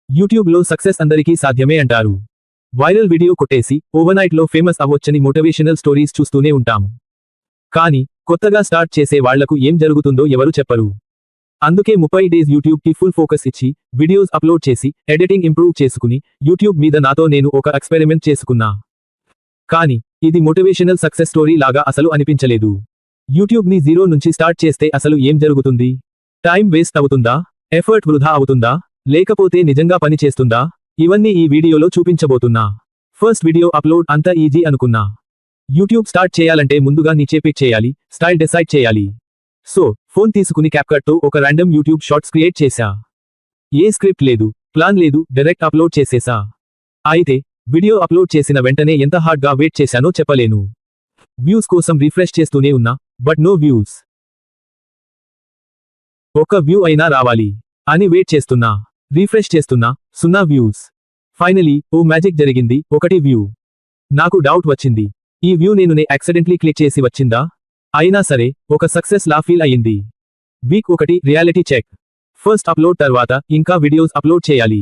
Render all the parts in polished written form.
YouTube లో success అందరికీ సాధ్యమే అంటారు. వైరల్ వీడియో కొట్టేసి ఓవర్నైట్ లో ఫేమస్ అవ్వొచ్చని మోటివేషనల్ స్టోరీస్ చూస్తూనే ఉంటాం. కానీ కొత్తగా స్టార్ట్ చేసే వాళ్లకు ఏం జరుగుతుందో ఎవరు చెప్పరు. అందుకే 30 డేస్ యూట్యూబ్ కి ఫుల్ ఫోకస్ ఇచ్చి వీడియోస్ అప్లోడ్ చేసి ఎడిటింగ్ ఇంప్రూవ్ చేసుకుని యూట్యూబ్ మీద నాతో నేను ఒక ఎక్స్పెరిమెంట్ చేసుకున్నా. కానీ ఇది మోటివేషనల్ సక్సెస్ స్టోరీ లాగా అసలు అనిపించలేదు. యూట్యూబ్ ని జీరో నుంచి స్టార్ట్ చేస్తే అసలు ఏం జరుగుతుంది? టైం వేస్ట్ అవుతుందా? ఎఫర్ట్ వృధా అవుతుందా? లేకపోతే నిజంగా పని చేస్తుందా? ఇవన్నీ ఈ వీడియోలో చూపించబోతున్నా. ఫస్ట్ వీడియో అప్లోడ్ అంత ఈజీ అనుకున్నా. యూట్యూబ్ స్టార్ట్ చేయాలంటే ముందుగా నీచే పిక్ చేయాలి, స్టైల్ డిసైడ్ చేయాలి. సో ఫోన్ తీసుకుని క్యాప్కట్ తో ఒక ర్యాండమ్ యూట్యూబ్ షార్ట్స్ క్రియేట్ చేశా. ఏ స్క్రిప్ట్ లేదు, ప్లాన్ లేదు, డైరెక్ట్ అప్లోడ్ చేసేసా. అయితే వీడియో అప్లోడ్ చేసిన వెంటనే ఎంత హార్డ్ గా వెయిట్ చేశానో చెప్పలేను. వ్యూస్ కోసం రిఫ్రెష్ చేస్తూనే ఉన్నా, బట్ నో వ్యూస్. ఒక్క వ్యూ అయినా రావాలి అని వెయిట్ చేస్తున్నా. రిఫ్రెష్ చేస్తున్నా, 0 వ్యూస్. ఫైనలీ ఓ మ్యాజిక్ జరిగింది, 1 వ్యూ. నాకు డౌట్ వచ్చింది, ఈ వ్యూ నేనునే యాక్సిడెంట్లీ క్లిక్ చేసి వచ్చిందా? అయినా సరే ఒక సక్సెస్ లా ఫీల్ అయ్యింది. Week 1 reality check. First upload తర్వాత ఇంకా వీడియోస్ అప్లోడ్ చేయాలి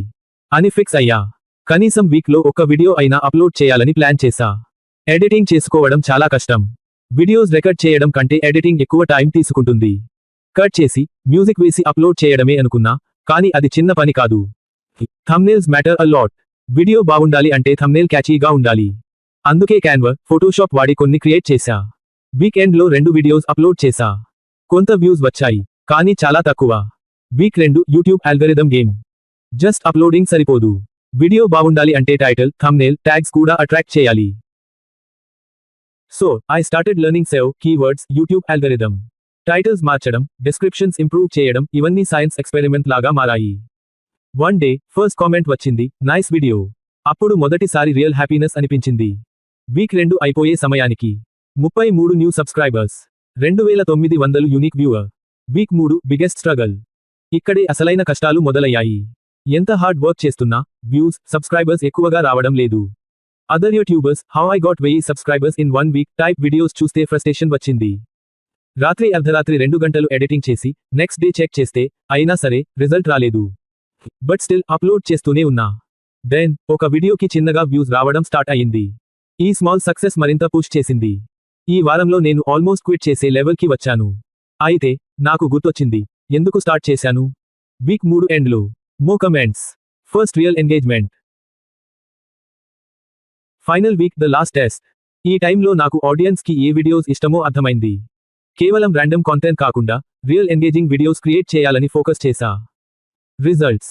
అని ఫిక్స్ అయ్యా. కనీసం వీక్ లో ఒక వీడియో అయినా అప్లోడ్ చేయాలని ప్లాన్ చేశా. ఎడిటింగ్ చేసుకోవడం చాలా కష్టం. వీడియోస్ రికార్డ్ చేయడం కంటే ఎడిటింగ్ ఎక్కువ టైం తీసుకుంటుంది. కట్ చేసి మ్యూజిక్ వేసి అప్లోడ్ చేయడమే అనుకున్నా, కానీ అది చిన్న పని కాదు. Thumbnails matter a lot. Video బాగుండాలి అంటే థంబ్నెయిల్ క్యాచీగా ఉండాలి. అందుకే క్యాన్వా, ఫోటోషాప్ వాడి కొన్ని క్రియేట్ చేశా. వీక్ ఎండ్ లో 2 వీడియోస్ అప్లోడ్ చేశా. కొంత వ్యూస్ వచ్చాయి, కానీ చాలా తక్కువ. Week 2 YouTube algorithm game. Just uploading సరిపోదు. వీడియో బాగుండాలి అంటే టైటిల్, థంబ్నెయిల్, ట్యాగ్స్ కూడా అట్రాక్ట్ చేయాలి. So I started learning SEO, keywords, YouTube algorithm. Titles మార్చడం, డిస్క్రిప్షన్స్ ఇంప్రూవ్ చేయడం ఇవన్నీ సైన్స్ ఎక్స్పెరిమెంట్ లాగా మారాయి. వన్ డే ఫస్ట్ కామెంట్ వచ్చింది, నైస్ వీడియో. అప్పుడు మొదటిసారి రియల్ హ్యాపీనెస్ అనిపించింది. వీక్ 2 అయిపోయే సమయానికి 33 new subscribers, 2900 unique viewer. Week 3 biggest struggle. ఇక్కడే అసలైన కష్టాలు మొదలయ్యాయి. ఎంత హార్డ్ వర్క్ చేస్తున్నా వ్యూస్, సబ్స్క్రైబర్స్ ఎక్కువగా రావడం లేదు. Other YouTubers how I got 1000 subscribers in 1 week type videos చూస్తే ఫ్రస్ట్రేషన్ వచ్చింది. రాత్రి అర్ధరాత్రి 2 గంటలు ఎడిటింగ్ చేసి నెక్స్ట్ డే చెక్ చేస్తే అయినా సరే రిజల్ట్ రాలేదు. బట్ స్టిల్ అప్లోడ్ చేస్తూనే ఉన్నా. దెన్ ఒక వీడియోకి చిన్నగా వ్యూస్ రావడం స్టార్ట్ అయ్యింది. ఈ స్మాల్ సక్సెస్ మరింత పుష్ చేసింది. ఈ వారంలో నేను ఆల్మోస్ట్ క్విట్ చేసే లెవెల్ కి వచ్చాను. అయితే నాకు గుర్తొచ్చింది, ఎందుకు స్టార్ట్ చేశాను? వీక్ 3 ఎండ్ లో మో comments, first real engagement. Final week the last test. ఈ టైంలో నాకు ఆడియన్స్ కి ఏ వీడియోస్ ఇష్టమో అర్థమైంది. కేవలం ర్యాండమ్ కాంటెంట్ కాకుండా రియల్ ఎంగేజింగ్ వీడియోస్ క్రియేట్ చేయాలని ఫోకస్ చేశా. రిజల్ట్స్